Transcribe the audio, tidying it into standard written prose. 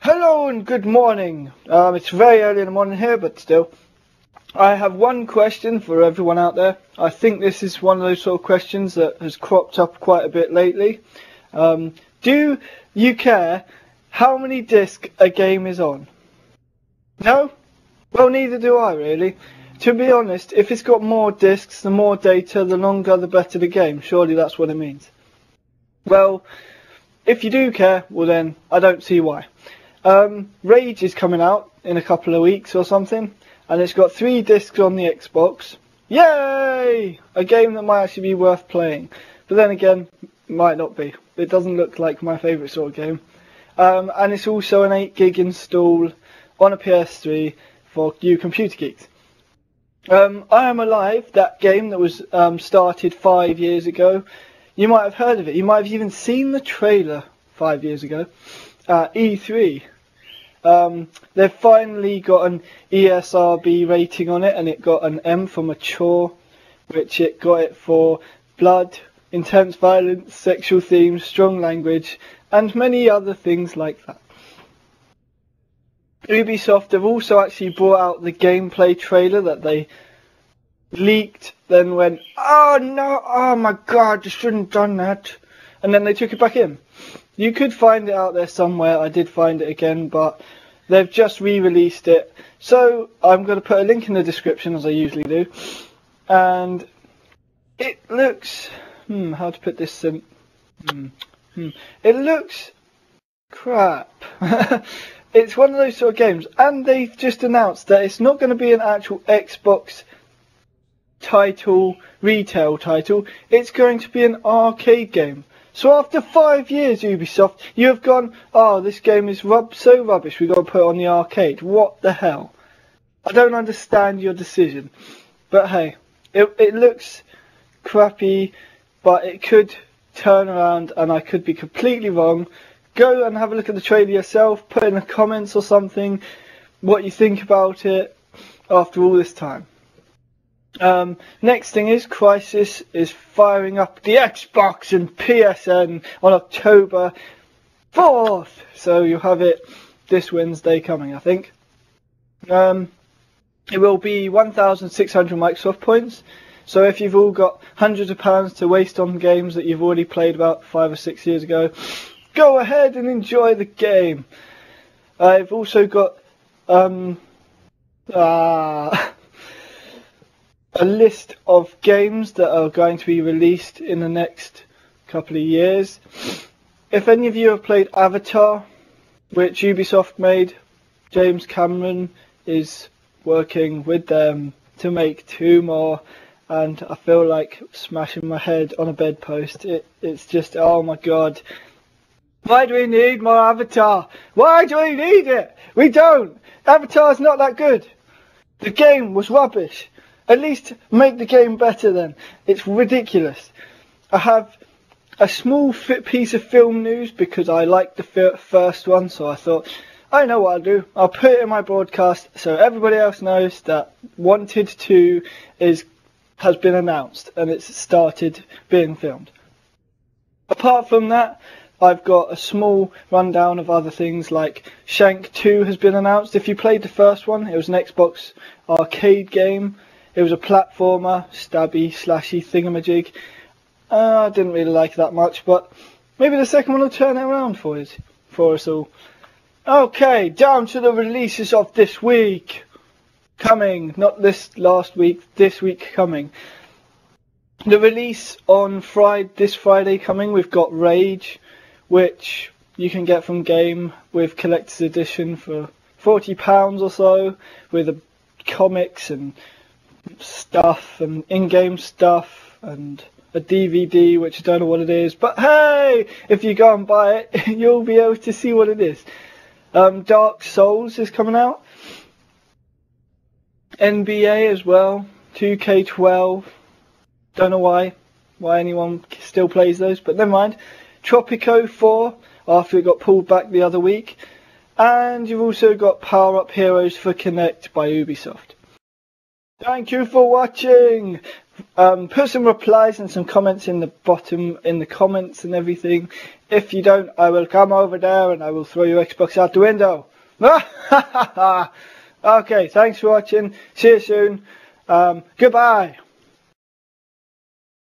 Hello and good morning. It's very early in the morning here, but still. I have one question for everyone out there. I think this is one of those sort of questions that has cropped up quite a bit lately. Do you care how many discs a game is on? No? Well, neither do I really. To be honest, if it's got more discs, the more data, the longer the better the game. Surely that's what it means. Well, if you do care, well then, I don't see why. Rage is coming out in a couple of weeks or something, and it's got 3 discs on the Xbox. Yay! A game that might actually be worth playing. But then again, it might not be. It doesn't look like my favourite sort of game. And it's also an 8 gig install on a PS3 for you computer geeks. I Am Alive, that game that was started 5 years ago. You might have heard of it. You might have even seen the trailer 5 years ago at E3. They've finally got an ESRB rating on it, and it got an M for mature, which it got it for blood, intense violence, sexual themes, strong language, and many other things like that. Ubisoft have also actually brought out the gameplay trailer that they leaked, then went, oh no, oh my god, you shouldn't have done that, and then they took it back in. You could find it out there somewhere. I did find it again, but they've just re-released it. So I'm going to put a link in the description, as I usually do. And it looks... how to put this in... It looks crap. It's one of those sort of games. And they've just announced that it's not going to be an actual Xbox title, retail title. It's going to be an arcade game. So after 5 years, Ubisoft, you have gone, oh, this game is so rubbish, we've got to put it on the arcade. What the hell? I don't understand your decision. But hey, it looks crappy, but it could turn around and I could be completely wrong. Go and have a look at the trailer yourself, put in the comments or something what you think about it after all this time. Next thing is, Crysis is firing up the Xbox and PSN on October 4th. So you'll have it this Wednesday coming, I think. It will be 1,600 Microsoft points. So if you've all got hundreds of pounds to waste on games that you've already played about 5 or 6 years ago, go ahead and enjoy the game. I've also got a list of games that are going to be released in the next couple of years. If any of you have played Avatar, which Ubisoft made, James Cameron is working with them to make 2 more, and I feel like smashing my head on a bedpost. It's just, oh my god. Why do we need more Avatar? Why do we need it? We don't. Avatar's not that good. The game was rubbish. At least make the game better then. It's ridiculous. I have a small piece of film news because I liked the first one, so I thought, I know what I'll do. I'll put it in my broadcast so everybody else knows that Wanted 2 has been announced and it's started being filmed. Apart from that, I've got a small rundown of other things like Shank 2 has been announced. If you played the first one, it was an Xbox arcade game. It was a platformer, stabby, slashy thingamajig. I didn't really like that much, but maybe the second one will turn it around for us all. Okay, down to the releases of this week. Coming, not this last week, this week coming. The release on this Friday coming, we've got Rage, which you can get from Game with Collector's Edition for £40 or so, with the comics and stuff and in-game stuff and a DVD, which I don't know what it is, but hey, if you go and buy it, you'll be able to see what it is. Dark Souls is coming out. NBA as well. 2K12. Don't know why anyone still plays those, but never mind. Tropico 4, after it got pulled back the other week. And you've also got Power Up Heroes for Kinect by Ubisoft. Thank you for watching. Put some replies and some comments in the bottom, in the comments and everything. If you don't, I will come over there and I will throw your Xbox out the window. Okay, thanks for watching. See you soon. Goodbye.